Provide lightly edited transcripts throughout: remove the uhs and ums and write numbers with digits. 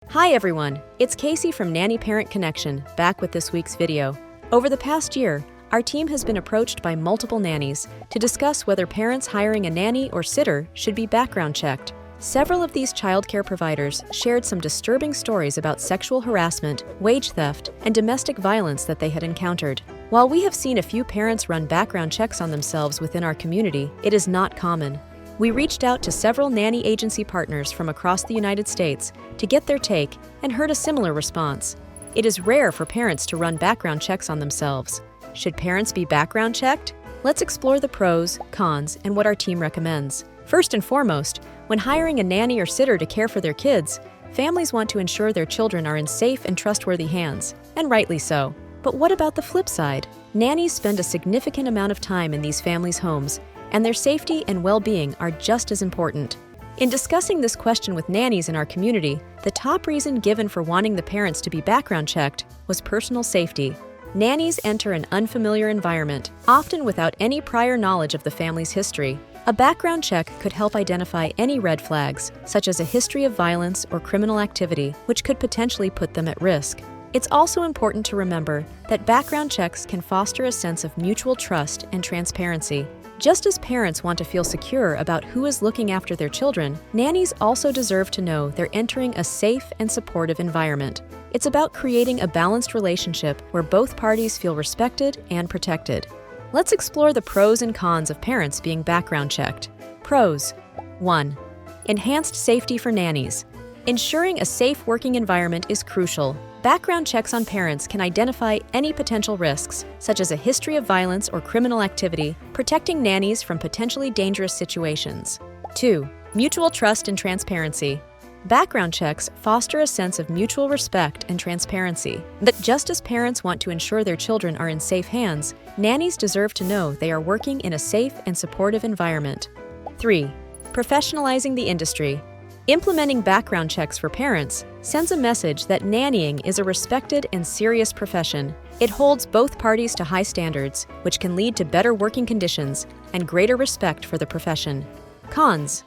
Hi everyone, it's Casey from Nanny Parent Connection, back with this week's video. Over the past year, our team has been approached by multiple nannies to discuss whether parents hiring a nanny or sitter should be background checked. Several of these childcare providers shared some disturbing stories about sexual harassment, wage theft, and domestic violence that they had encountered. While we have seen a few parents run background checks on themselves within our community, it is not common. We reached out to several nanny agency partners from across the United States to get their take and heard a similar response. It is rare for parents to run background checks on themselves. Should parents be background checked? Let's explore the pros, cons, and what our team recommends. First and foremost, when hiring a nanny or sitter to care for their kids, families want to ensure their children are in safe and trustworthy hands, and rightly so. But what about the flip side? Nannies spend a significant amount of time in these families' homes, and their safety and well-being are just as important. In discussing this question with nannies in our community, the top reason given for wanting the parents to be background checked was personal safety. Nannies enter an unfamiliar environment, often without any prior knowledge of the family's history. A background check could help identify any red flags, such as a history of violence or criminal activity, which could potentially put them at risk. It's also important to remember that background checks can foster a sense of mutual trust and transparency. Just as parents want to feel secure about who is looking after their children, nannies also deserve to know they're entering a safe and supportive environment. It's about creating a balanced relationship where both parties feel respected and protected. Let's explore the pros and cons of parents being background checked. Pros. 1. Enhanced safety for nannies. Ensuring a safe working environment is crucial. Background checks on parents can identify any potential risks, such as a history of violence or criminal activity, protecting nannies from potentially dangerous situations. 2. Mutual trust and transparency. Background checks foster a sense of mutual respect and transparency. But just as parents want to ensure their children are in safe hands, nannies deserve to know they are working in a safe and supportive environment. 3. Professionalizing the industry. Implementing background checks for parents sends a message that nannying is a respected and serious profession. It holds both parties to high standards, which can lead to better working conditions and greater respect for the profession. Cons.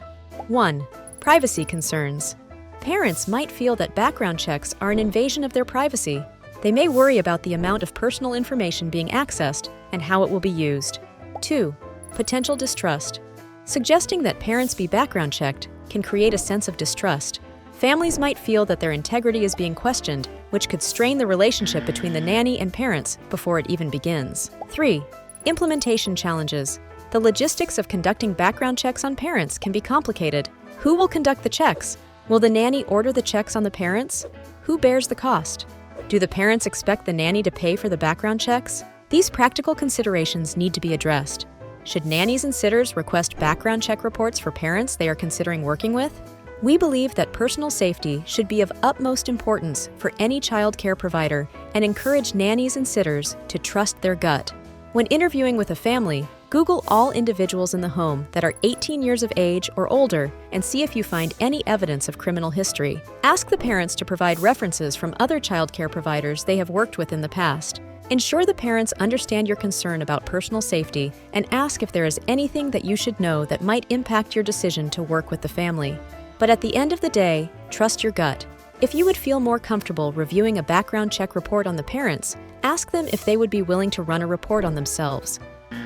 1. Privacy concerns. Parents might feel that background checks are an invasion of their privacy. They may worry about the amount of personal information being accessed and how it will be used. 2. Potential distrust. Suggesting that parents be background checked can create a sense of distrust. Families might feel that their integrity is being questioned, which could strain the relationship between the nanny and parents before it even begins. 3. Implementation challenges. The logistics of conducting background checks on parents can be complicated. Who will conduct the checks? Will the nanny order the checks on the parents? Who bears the cost? Do the parents expect the nanny to pay for the background checks? These practical considerations need to be addressed. Should nannies and sitters request background check reports for parents they are considering working with? We believe that personal safety should be of utmost importance for any child care provider and encourage nannies and sitters to trust their gut. When interviewing with a family, Google all individuals in the home that are 18 years of age or older and see if you find any evidence of criminal history. Ask the parents to provide references from other child care providers they have worked with in the past. Ensure the parents understand your concern about personal safety and ask if there is anything that you should know that might impact your decision to work with the family. But at the end of the day, trust your gut. If you would feel more comfortable reviewing a background check report on the parents, ask them if they would be willing to run a report on themselves.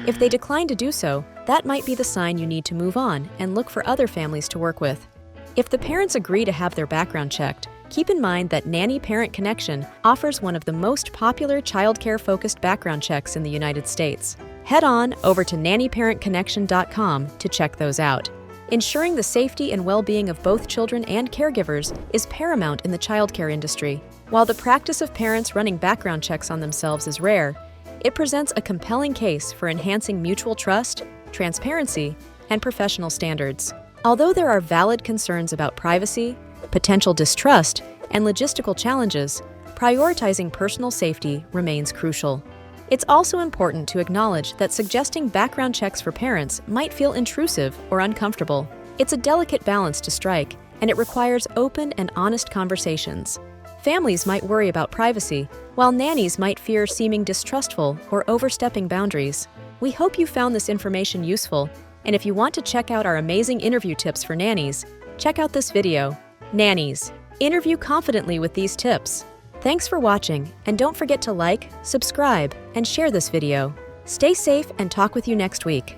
If they decline to do so, that might be the sign you need to move on and look for other families to work with. If the parents agree to have their background checked, keep in mind that Nanny Parent Connection offers one of the most popular childcare-focused background checks in the United States. Head on over to nannyparentconnection.com to check those out. Ensuring the safety and well-being of both children and caregivers is paramount in the childcare industry. While the practice of parents running background checks on themselves is rare, it presents a compelling case for enhancing mutual trust, transparency, and professional standards. Although there are valid concerns about privacy, potential distrust, and logistical challenges, prioritizing personal safety remains crucial. It's also important to acknowledge that suggesting background checks for parents might feel intrusive or uncomfortable. It's a delicate balance to strike, and it requires open and honest conversations. Families might worry about privacy, while nannies might fear seeming distrustful or overstepping boundaries. We hope you found this information useful, and if you want to check out our amazing interview tips for nannies, check out this video. Nannies, Interview confidently with these tips. Thanks for watching, and don't forget to like, subscribe, and share this video. Stay safe and talk with you next week.